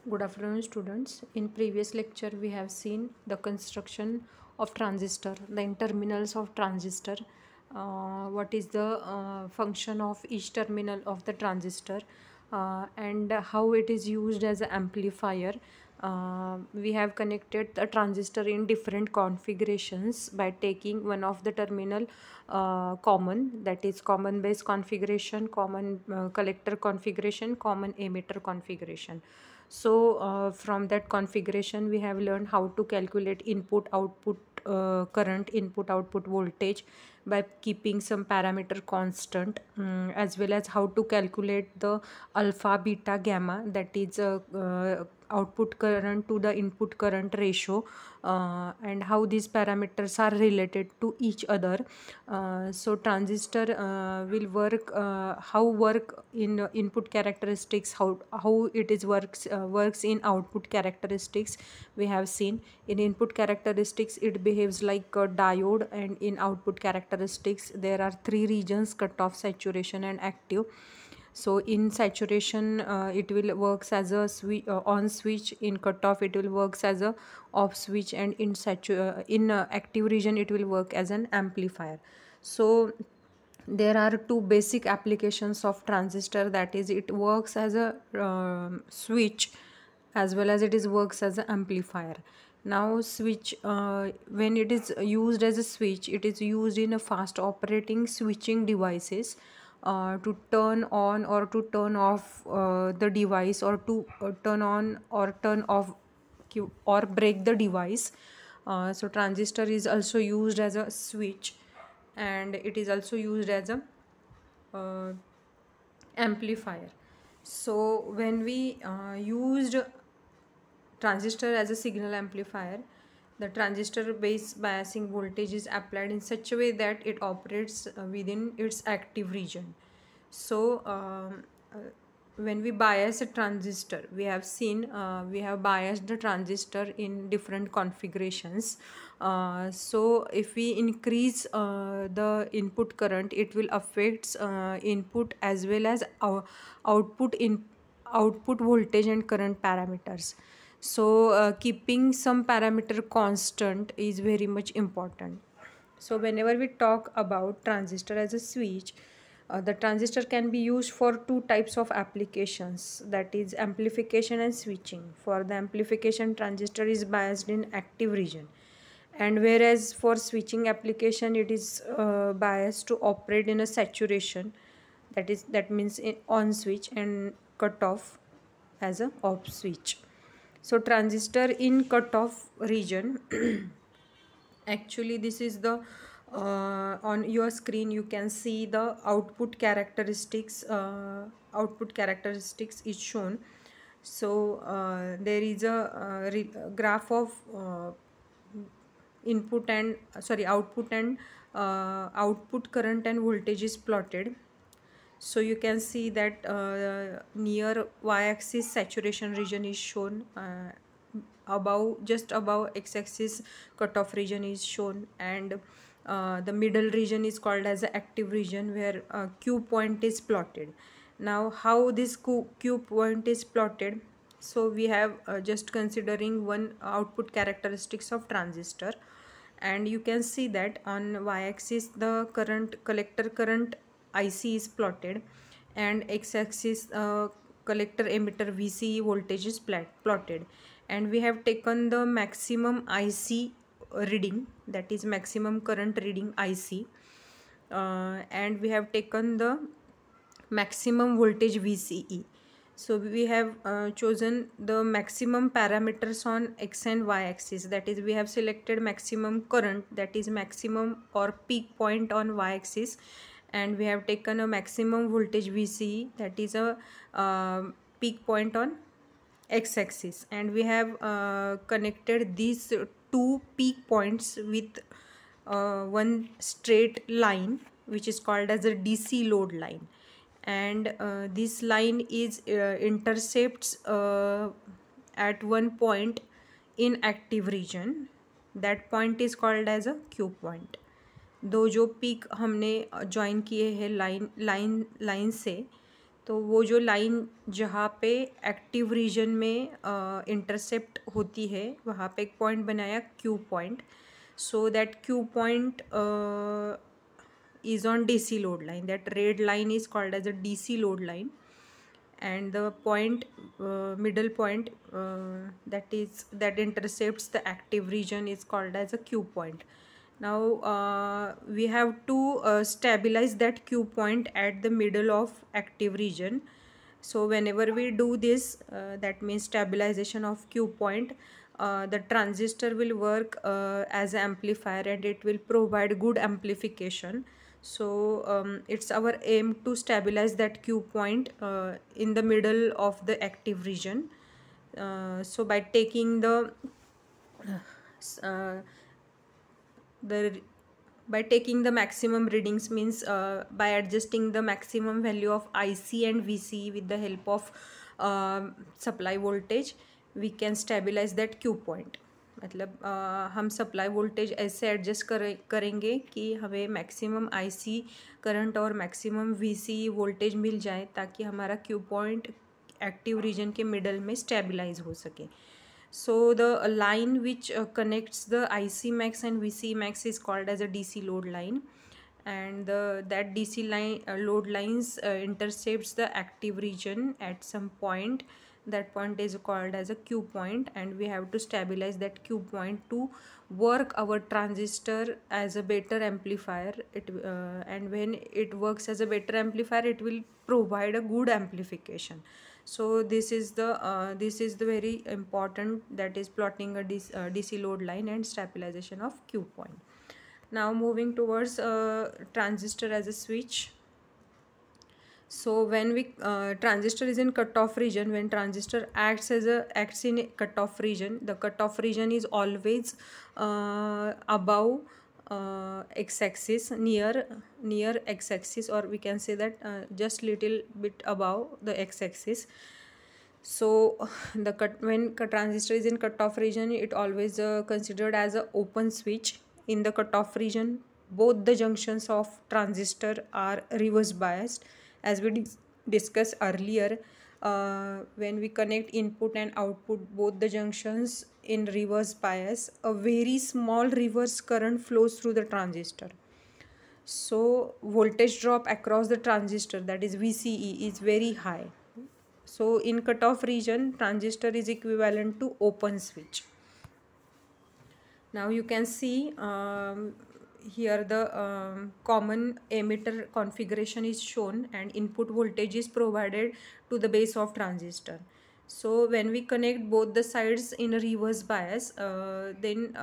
Good afternoon, students. In previous lecture, we have seen the construction of transistor, the terminals of transistor, what is the function of each terminal of the transistor, and how it is used as an amplifier. We have connected the transistor in different configurations by taking one of the terminal common, that is common base configuration, common collector configuration, common emitter configuration. So from that configuration we have learned how to calculate input output current, input output voltage by keeping some parameter constant, as well as how to calculate the alpha beta gamma, that is output current to the input current ratio, and how these parameters are related to each other. So transistor will work, how work in input characteristics, how it is works in output characteristics. We have seen in input characteristics it behaves like a diode, and in output characteristics there are three regions: cutoff, saturation and active. So in saturation it will works as a on switch, in cutoff it will works as a off switch, and in active region it will work as an amplifier. So there are two basic applications of transistor, that is it works as a switch as well as it is works as an amplifier. Now switch, when it is used as a switch, it is used in a fast operating switching devices to turn on or to turn off the device, or to turn on or turn off or break the device. So transistor is also used as a switch, and it is also used as a amplifier. So when we used transistor as a signal amplifier, the transistor base biasing voltage is applied in such a way that it operates within its active region. So when we bias a transistor, we have seen we have biased the transistor in different configurations. So if we increase the input current, it will affect input as well as our output voltage and current parameters. So keeping some parameter constant is very much important. So whenever we talk about transistor as a switch, the transistor can be used for two types of applications, that is amplification and switching. For the amplification, transistor is biased in active region, and whereas for switching application it is biased to operate in a saturation, that means on switch, and cutoff as a off switch. So transistor in cutoff region actually this is the on your screen you can see the output characteristics. Output characteristics is shown. So there is a graph of input and output and output current and voltage is plotted. So you can see that near y-axis saturation region is shown, just above x-axis cutoff region is shown, and the middle region is called as the active region, where Q point is plotted. Now how this Q point is plotted? So we have just considering one output characteristics of transistor, and you can see that on y-axis the collector current IC is plotted, and x-axis collector emitter VCE voltage is plotted, and we have taken the maximum IC reading, that is maximum current reading IC, and we have taken the maximum voltage VCE. So we have chosen the maximum parameters on x and y axis, that is we have selected maximum current, that is maximum or peak point on y axis, and we have taken a maximum voltage VCE, that is a peak point on x axis, and we have connected these two peak points with one straight line which is called as a DC load line, and this line is intercepts at one point in active region. That point is called as a Q point. दो जो peak हमने join किए हैं line से, तो वो जो line जहाँ पे एक्टिव रीजन में इंटरसेप्ट होती है वहाँ पे एक पॉइंट बनाया Q point. So that Q point is on DC load line. That red line is called as a DC load line, and the point middle point that intercepts the active region is called as a Q point. Now we have to stabilize that Q point at the middle of active region. So whenever we do this, that means stabilization of Q point, the transistor will work as an amplifier and it will provide good amplification. So it's our aim to stabilize that Q point in the middle of the active region. So by taking uh, the by taking the maximum readings, means by adjusting the maximum value of IC and VC with the help of supply voltage, we can stabilize that Q point. मतलब हम supply voltage ऐसे adjust करेंगे कि हमें maximum IC current और maximum VC voltage मिल जाए ताकि हमारा क्यू पॉइंट एक्टिव रीजन के मिडल में स्टेबलाइज हो सके. So the line which connects the IC max and VC max is called as a DC load line, and that DC line load lines intercepts the active region at some point. That point is called as a Q point, and we have to stabilize that Q point to work our transistor as a better amplifier. And when it works as a better amplifier, it will provide a good amplification. So this is the very important, that is plotting a DC load line and stabilization of Q point. Now moving towards transistor as a switch. So when we transistor is in cutoff region, when transistor acts in a cutoff region, the cutoff region is always above x-axis, near x-axis, or we can say that just little bit above the x-axis. So when transistor is in cutoff region, it always considered as a open switch. In the cutoff region, both the junctions of transistor are reverse biased. As we discussed earlier, when we connect input and output, both the junctions in reverse bias, a very small reverse current flows through the transistor. So voltage drop across the transistor, that is VCE, is very high. So in cutoff region, transistor is equivalent to open switch. Now you can see here the common emitter configuration is shown, and input voltage is provided to the base of transistor. So when we connect both the sides in a reverse bias, then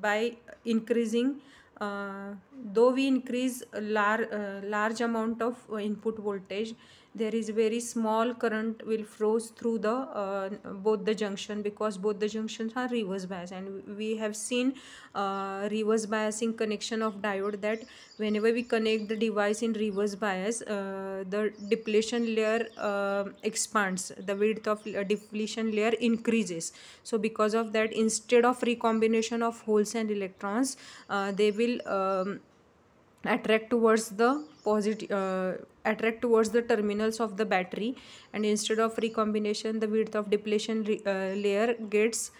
by increasing, though we increase a large amount of input voltage, there is very small current will flows through the both the junction, because both the junctions are reverse bias. And we have seen reverse biasing connection of diode, that whenever we connect the device in reverse bias, the depletion layer expands, the width of depletion layer increases. So because of that, instead of recombination of holes and electrons, they will attract towards the terminals of the battery, and instead of recombination, the width of depletion layer gets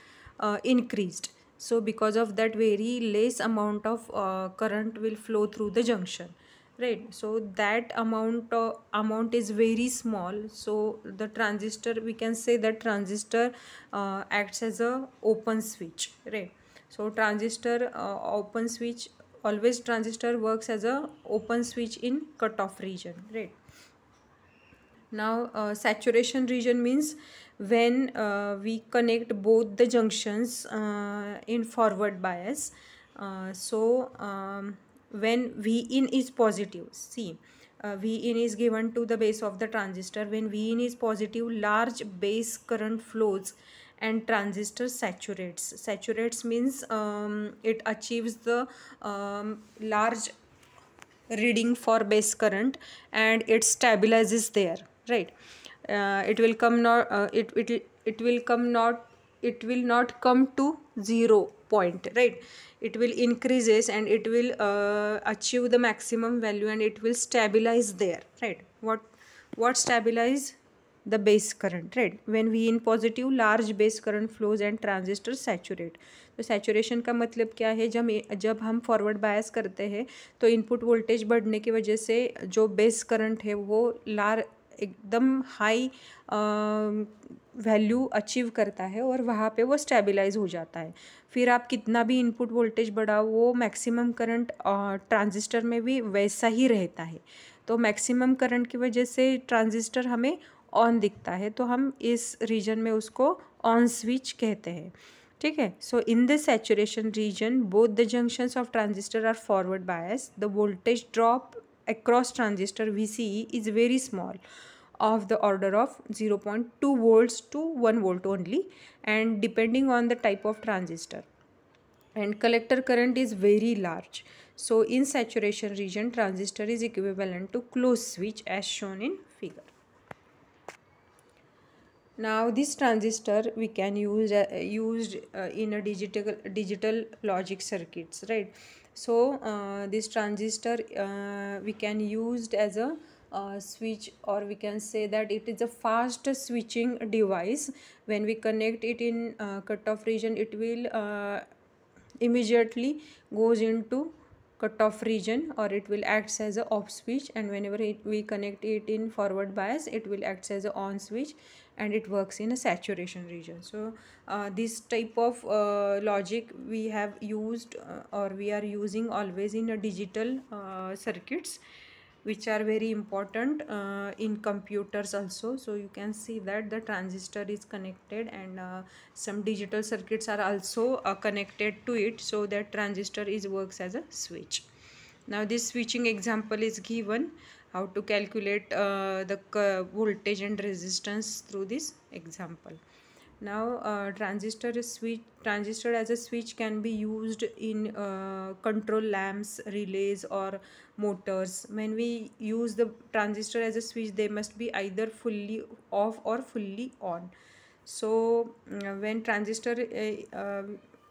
increased. So because of that, very less amount of current will flow through the junction, right? So that amount is very small. So the transistor, we can say that transistor acts as a open switch, right? So transistor open switch, always transistor works as a open switch in cutoff region, right? Now saturation region means when we connect both the junctions in forward bias. When Vin is positive, see, Vin is given to the base of the transistor. When Vin is positive, large base current flows and transistor saturates means it achieves the large reading for base current, and it stabilizes there, right? It will come not it will not come to 0 point, right? It will increases, and it will achieve the maximum value, and it will stabilize there, right? what stabilize the base current, right? When V in positive, large base current flows and transistor saturate. तो saturation का मतलब क्या है? जब हम forward bias करते हैं तो इनपुट वोल्टेज बढ़ने की वजह से जो बेस करंट है वो एकदम हाई वैल्यू अचीव करता है और वहाँ पे वो स्टेबलाइज हो जाता है। फिर आप कितना भी इनपुट वोल्टेज बढ़ाओ, वो मैक्सिमम करंट ट्रांजिस्टर में भी वैसा ही रहता है। तो मैक्सिमम करंट की वजह से ट्रांजिस्टर हमें ऑन दिखता है, तो हम इस रीजन में उसको ऑन स्विच कहते हैं, ठीक है। So in the saturation region both the junctions of transistor are forward bias, the voltage drop across transistor VCE is very small, of the order of 0.2 volts to 1 volt only, and depending on the type of transistor, and collector current is very large. So in saturation region, transistor is equivalent to closed switch as shown in figure. Now this transistor we can use used in a digital logic circuits, right? So this transistor we can used as a switch, or we can say that it is a fast switching device. When we connect it in cutoff region, it will immediately goes into cutoff region, or it will acts as a off switch, and whenever we connect it in forward bias, it will acts as a on switch, and it works in a saturation region. So this type of logic we have used or we are using always in a digital circuits, which are very important in computers also. So you can see that the transistor is connected, and some digital circuits are also connected to it, so that transistor is works as a switch. Now this switching example is given, how to calculate the voltage and resistance through this example. Now transistor as a switch can be used in control lamps, relays, or motors. When we use the transistor as a switch, they must be either fully off or fully on. So when transistor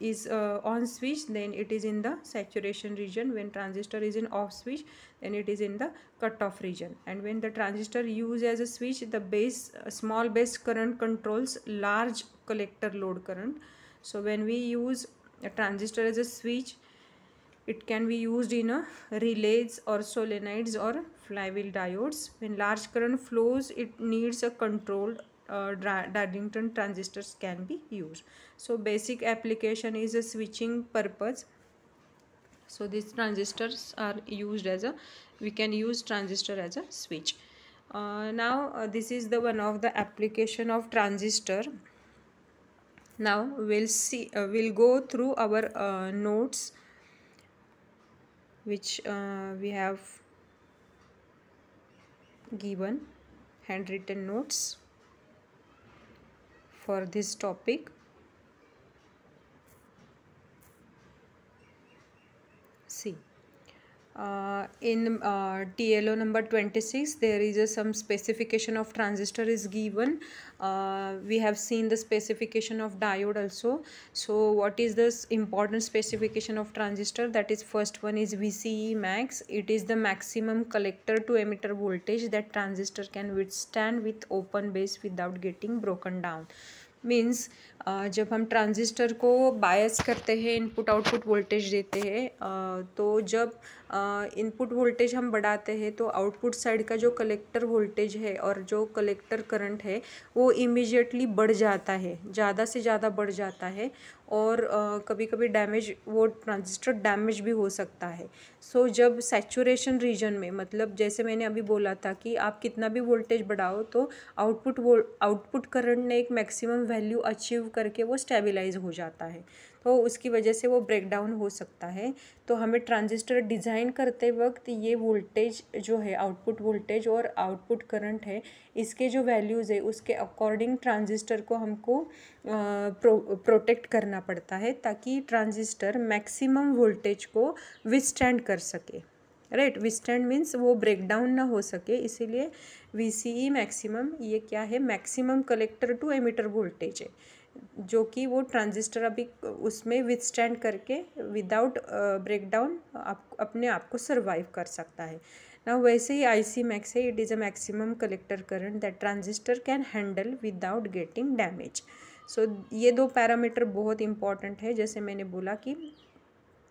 is on switch, then it is in the saturation region. When transistor is in off switch, then it is in the cutoff region. And when the transistor used as a switch, the small base current controls large collector load current. So when we use a transistor as a switch, it can be used in a relays or solenoids or flywheel diodes. When large current flows, it needs a controlled Darlington transistors can be used. So basic application is a switching purpose. So these transistors are used as a, we can use transistor as a switch. Now this is the one of the application of transistor. Now we'll see, we'll go through our notes which we have given, handwritten notes for this topic. See, in TLO number 26, there is some specification of transistor is given. We have seen the specification of diode also. So what is this important specification of transistor? That is, first one is VCE max. It is the maximum collector to emitter voltage that transistor can withstand with open base without getting broken down. Means जब हम transistor को बायस करते हैं, input output voltage देते हैं, तो जब input voltage हम बढ़ाते हैं तो आउटपुट साइड का जो कलेक्टर वोल्टेज है और जो कलेक्टर करंट है वो इमीडिएटली बढ़ जाता है, ज़्यादा से ज़्यादा बढ़ जाता है, और कभी कभी डैमेज, वो ट्रांजिस्टर डैमेज भी हो सकता है। सो जब सैचुरेशन रीजन में, मतलब जैसे मैंने अभी बोला था कि आप कितना भी वोल्टेज बढ़ाओ तो आउटपुट करंट ने एक मैक्सिमम वैल्यू अचीव करके वो स्टेबलाइज हो जाता है, तो उसकी वजह से वो ब्रेक डाउन हो सकता है। तो हमें ट्रांजिस्टर डिज़ाइन करते वक्त ये वोल्टेज जो है, आउटपुट वोल्टेज और आउटपुट करंट है, इसके जो वैल्यूज़ है उसके अकॉर्डिंग ट्रांजिस्टर को हमको प्रोटेक्ट करना पड़ता है, ताकि ट्रांजिस्टर मैक्सिमम वोल्टेज को विथस्टैंड कर सके, राइट। विथस्टैंड मीन्स वो ब्रेक डाउन ना हो सके, इसीलिए VCE मैक्सिमम, ये क्या है, maximum collector to emitter voltage है, जो कि वो ट्रांजिस्टर अभी उसमें विथस्टैंड करके विदाउट ब्रेक डाउन अपने आप को सर्वाइव कर सकता है। ना वैसे ही IC मैक्स है, it is a maximum collector current that transistor can handle without getting damage. So ये दो पैरामीटर बहुत इंपॉर्टेंट है। जैसे मैंने बोला कि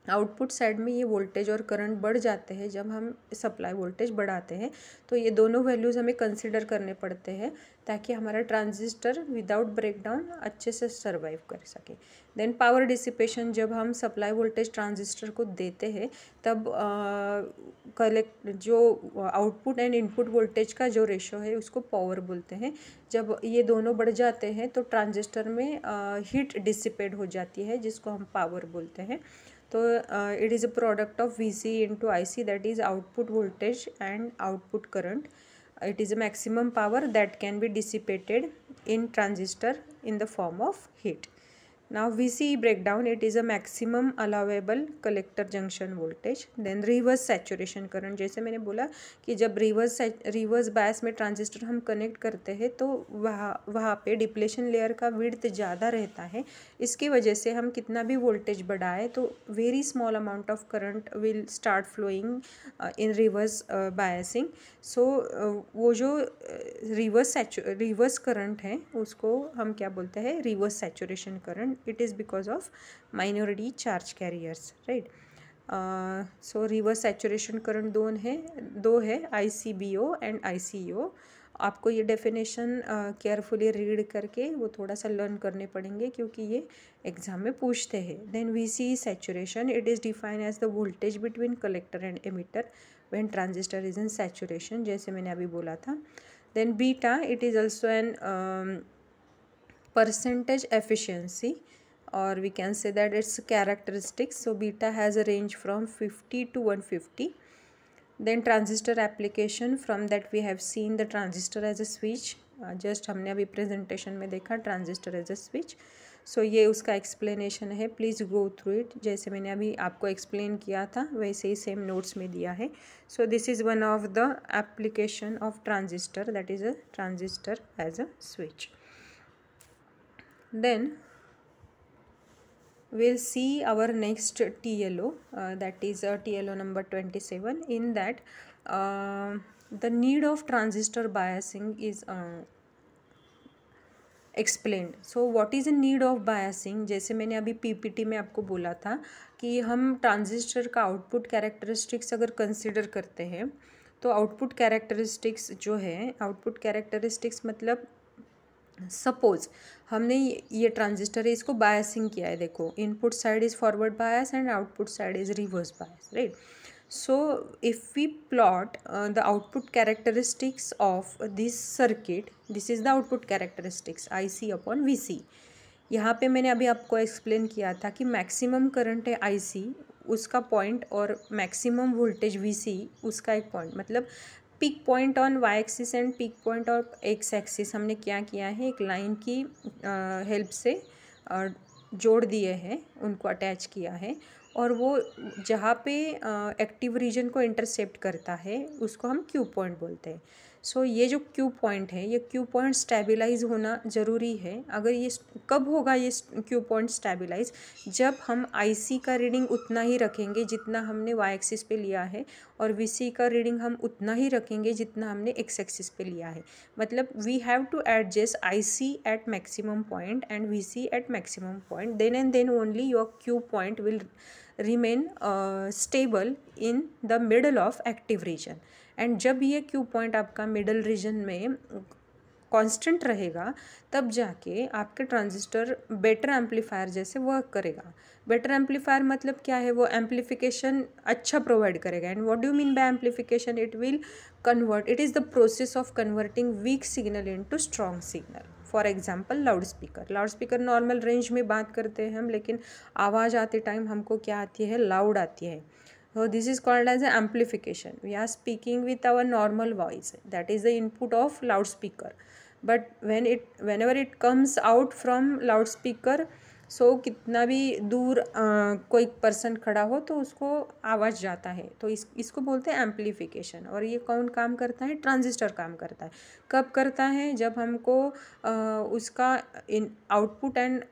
आउटपुट साइड में ये वोल्टेज और करंट बढ़ जाते हैं जब हम सप्लाई वोल्टेज बढ़ाते हैं, तो ये दोनों वैल्यूज़ हमें कंसिडर करने पड़ते हैं ताकि हमारा ट्रांजिस्टर विदाउट ब्रेकडाउन अच्छे से सर्वाइव कर सके। देन पावर डिसिपेशन, जब हम सप्लाई वोल्टेज ट्रांजिस्टर को देते हैं तब कलेक्ट जो आउटपुट एंड इनपुट वोल्टेज का जो रेशो है उसको पावर बोलते हैं। जब ये दोनों बढ़ जाते हैं तो ट्रांजिस्टर में हीट डिसिपेट हो जाती है जिसको हम पावर बोलते हैं। तो it is a product of VC into IC, that is output voltage and output current. It is a maximum power that can be dissipated in transistor in the form of heat. Now VCE breakdown, it is a maximum allowable collector junction voltage. Then reverse saturation current, जैसे मैंने बोला कि जब reverse bias में transistor हम connect करते हैं तो वहाँ पे डिप्लेशन लेयर का विड्थ ज़्यादा रहता है। इसकी वजह से हम कितना भी वोल्टेज बढ़ाए तो very small amount of current will start flowing in reverse biasing. So वो जो रिवर्स करंट है उसको हम क्या बोलते हैं, reverse saturation current. It is because of minority charge carriers, right. So reverse saturation current दो है ICBO एंड ICO। आपको ये डेफिनेशन केयरफुली रीड करके वो थोड़ा सा लर्न करने पड़ेंगे क्योंकि ये एग्जाम में पूछते हैं। Then VCE saturation, it is define as the voltage between collector and emitter when transistor is in saturation, जैसे मैंने अभी बोला था। Then beta, it is also an percentage efficiency, or we can say that it's characteristics. So beta has a range from 50 to 150. Then transistor application, from that we have seen the transistor as a switch. Just हमने अभी presentation में देखा transistor as a switch. So ये उसका explanation है, please go through it. जैसे मैंने अभी आपको explain किया था वैसे ही same notes में दिया है. So this is one of the application of transistor, that is a transistor as a switch. Then we'll see our next TLO, that is TLO number 27. In that the need of transistor biasing is explained. So what is the need of biasing? जैसे मैंने अभी PPT में आपको बोला था कि हम transistor का आउटपुट कैरेक्टरिस्टिक्स अगर कंसिडर करते हैं तो आउटपुट कैरेक्टरिस्टिक्स जो है, आउटपुट कैरेक्टरिस्टिक्स मतलब सपोज हमने ये ट्रांजिस्टर है इसको बायसिंग किया है, देखो input side is forward bias and output side is reverse bias, right. So if we plot the output characteristics of this circuit, this is the output characteristics IC upon VC। यहाँ पे मैंने अभी आपको explain किया था कि maximum current है IC उसका पॉइंट और मैक्सिमम वोल्टेज VC उसका एक पॉइंट, मतलब peak point on Y axis and peak point on X axis हमने क्या किया है, एक लाइन की हेल्प से जोड़ दिए हैं, उनको अटैच किया है और वो जहाँ पे एक्टिव रीजन को इंटरसेप्ट करता है उसको हम क्यू पॉइंट बोलते हैं। सो ये जो क्यू पॉइंट है, ये क्यू पॉइंट स्टेबलाइज होना ज़रूरी है। अगर ये कब होगा ये क्यू पॉइंट स्टेबलाइज, जब हम IC का रीडिंग उतना ही रखेंगे जितना हमने वाई एक्सिस पे लिया है और VC का रीडिंग हम उतना ही रखेंगे जितना हमने एक्स एक्सिस पे लिया है। मतलब we have to adjust IC at maximum point and VC at maximum point, then and then only your Q point will remain stable in the middle of active region। And जब ये Q point आपका middle region में constant रहेगा तब जाके आपके transistor better amplifier जैसे work करेगा। बेटर एम्पलीफायर मतलब क्या है, वो एम्पलीफिकेशन अच्छा प्रोवाइड करेगा। And what do mean by amplification, it will convert, it is the process of converting weak signal into strong signal. For example loud speaker normal range में बात करते हैं हम, लेकिन आवाज़ आते टाइम हमको क्या आती है, लाउड आती है। So this is called as an amplification. We are speaking with our normal voice, that is the input of loudspeaker. But whenever it comes out from loudspeaker, so कितना भी दूर कोई पर्सन खड़ा हो तो उसको आवाज़ जाता है, तो इसको बोलते हैं एम्पलीफिकेशन। और ये कौन काम करता है, ट्रांजिस्टर काम करता है। कब करता है, जब हमको उसका in output and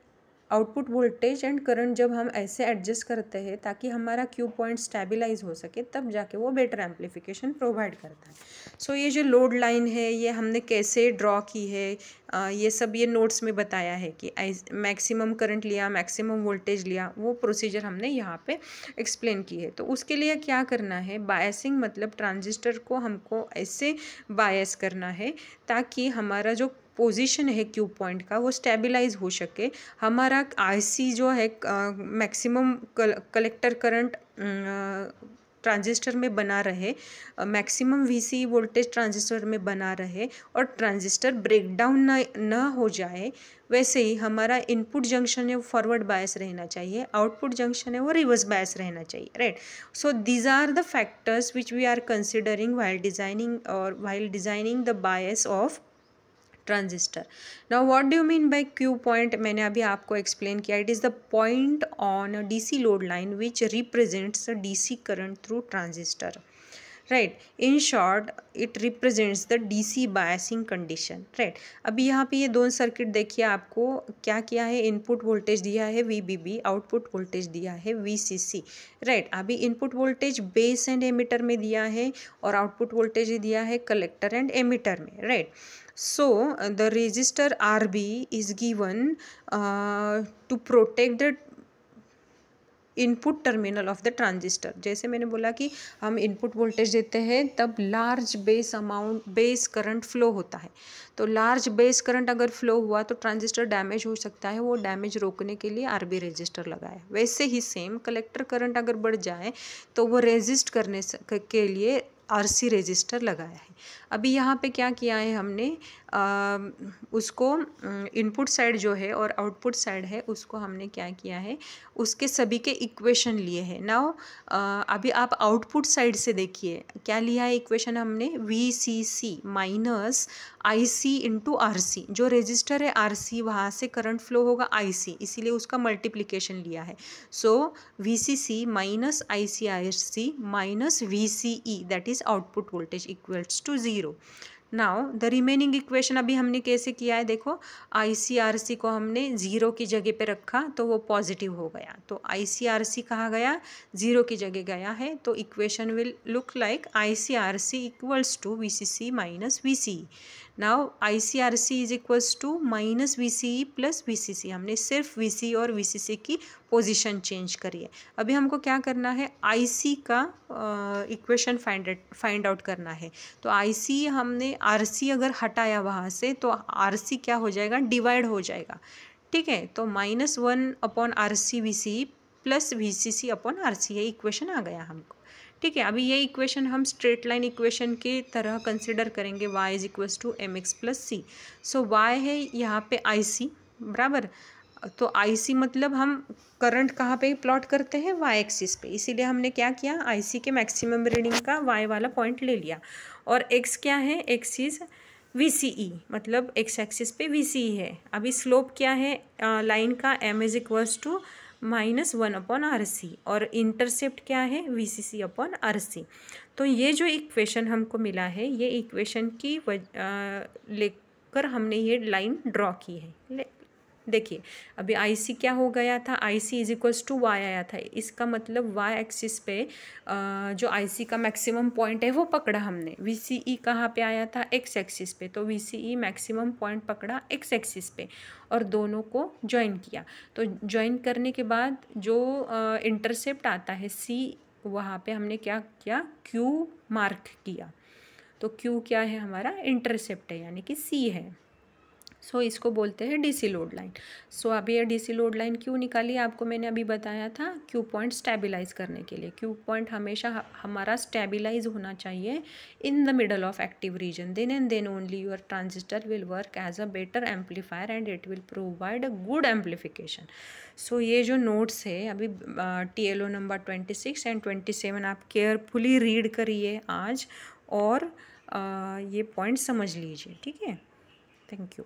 output voltage and current जब हम ऐसे एडजस्ट करते हैं ताकि हमारा क्यू पॉइंट स्टेबलाइज हो सके, तब जाके वो बेटर एम्पलीफिकेशन प्रोवाइड करता है। सो ये जो लोड लाइन है ये हमने कैसे ड्रॉ की है, ये सब ये नोट्स में बताया है कि मैक्सिमम करंट लिया, मैक्सिमम वोल्टेज लिया, वो प्रोसीजर हमने यहाँ पे एक्सप्लेन की है। तो उसके लिए क्या करना है, बायसिंग मतलब ट्रांजिस्टर को हमको ऐसे बायस करना है ताकि हमारा जो पोजीशन है क्यू पॉइंट का वो स्टेबलाइज हो सके। हमारा आईसी जो है मैक्सिमम कलेक्टर करंट ट्रांजिस्टर में बना रहे, मैक्सिमम वीसी वोल्टेज ट्रांजिस्टर में बना रहे और ट्रांजिस्टर ब्रेकडाउन न हो जाए। वैसे ही हमारा इनपुट जंक्शन है वो फॉरवर्ड बायस रहना चाहिए, आउटपुट जंक्शन है वो रिवर्स बायस रहना चाहिए, right. So these are the factors which we are considering while designing the bias of transistor. Now what do you mean by Q point, मैंने अभी आपको एक्सप्लेन किया, it is the point on DC load line which represents the DC current through transistor, right. In short it represents the DC biasing condition, right. अभी यहाँ पे ये दोनों circuit देखिए, आपको क्या किया है, इनपुट वोल्टेज दिया है VBB, आउटपुट वोल्टेज दिया है VCC, राइट। अभी input voltage base and emitter में दिया है और आउटपुट वोल्टेज दिया है कलेक्टर एंड एमिटर में, right. So the resistor RB is given to protect the input terminal of the transistor. जैसे मैंने बोला कि हम इनपुट वोल्टेज देते हैं तब लार्ज बेस करंट फ्लो होता है, तो लार्ज बेस करंट अगर फ्लो हुआ तो ट्रांजिस्टर डैमेज हो सकता है, वो डैमेज रोकने के लिए आरबी रेजिस्टर लगाया। वैसे ही सेम कलेक्टर करंट अगर बढ़ जाए तो वो रेजिस्ट करने के लिए आरसी रेजिस्टर लगाया है। अभी यहाँ पे क्या किया है हमने, उसको इनपुट साइड जो है और आउटपुट साइड है उसको हमने क्या किया है, उसके सभी के इक्वेशन लिए हैं। नाउ अभी आप आउटपुट साइड से देखिए क्या लिया है इक्वेशन हमने, VCC minus IC into RC, जो रेजिस्टर है RC वहाँ से करंट फ्लो होगा IC, इसीलिए उसका मल्टीप्लिकेशन लिया है। So VCC minus ICRC minus VCE that is output voltage equals to 0। Now the remaining equation अभी हमने कैसे किया है, देखो ICRC को हमने 0 की जगह पे रखा तो वो पॉजिटिव हो गया, तो ICRC कहाँ गया, 0 की जगह गया है, तो equation will look like ICRC equals to VCC minus VCE। Now ICRC is equals to minus VCE plus VCC, हमने सिर्फ VCE और VCC की पोजीशन चेंज करी है। अभी हमको क्या करना है, IC का इक्वेशन फाइंड आउट करना है। तो IC हमने RC अगर हटाया वहाँ से तो RC क्या हो जाएगा, डिवाइड हो जाएगा, ठीक है। तो -1 upon RC VCE plus VCC upon RC, ये इक्वेशन आ गया हमको, ठीक है। अभी ये इक्वेशन हम स्ट्रेट लाइन इक्वेशन की तरह कंसिडर करेंगे, y is equals to mx plus C. So y है यहाँ पे IC बराबर, तो IC मतलब हम करंट कहाँ पे प्लॉट करते हैं, y एक्सिस पे, इसीलिए हमने क्या किया, IC के मैक्सिमम रीडिंग का y वाला पॉइंट ले लिया। और x क्या है, x इज VCE, मतलब x एक्सिस पे VCE है। अभी स्लोप क्या है लाइन का, m is equals to -1 upon RC, और इंटरसेप्ट क्या है, VCC अपॉन RC। तो ये जो इक्वेशन हमको मिला है, ये इक्वेशन की लेकर हमने ये लाइन ड्रॉ की है। देखिए अभी IC क्या हो गया था, IC is equals to y आया था, इसका मतलब y एक्सिस पे जो IC का मैक्सिमम पॉइंट है वो पकड़ा हमने। VCE कहाँ पे आया था, x एक्सिस पे, तो VCE मैक्सिमम पॉइंट पकड़ा x एक्सिस पे और दोनों को ज्वाइन किया। तो ज्वाइन करने के बाद जो इंटरसेप्ट आता है C, वहाँ पे हमने क्या किया, Q मार्क किया। तो Q क्या है, हमारा इंटरसेप्ट है, यानी कि C है। सो इसको बोलते हैं डीसी लोड लाइन। सो अभी ये डीसी लोड लाइन क्यों निकाली, आपको मैंने अभी बताया था, क्यू पॉइंट स्टेबलाइज करने के लिए। क्यू पॉइंट हमेशा हमारा स्टेबलाइज होना चाहिए in the middle of active region, then and then only your transistor will work as a better amplifier and it will provide a good amplification. So ये जो notes है अभी TLO नंबर 26 एंड 27 आप carefully read करिए आज, और ये point समझ लीजिए, ठीक है। Thank you.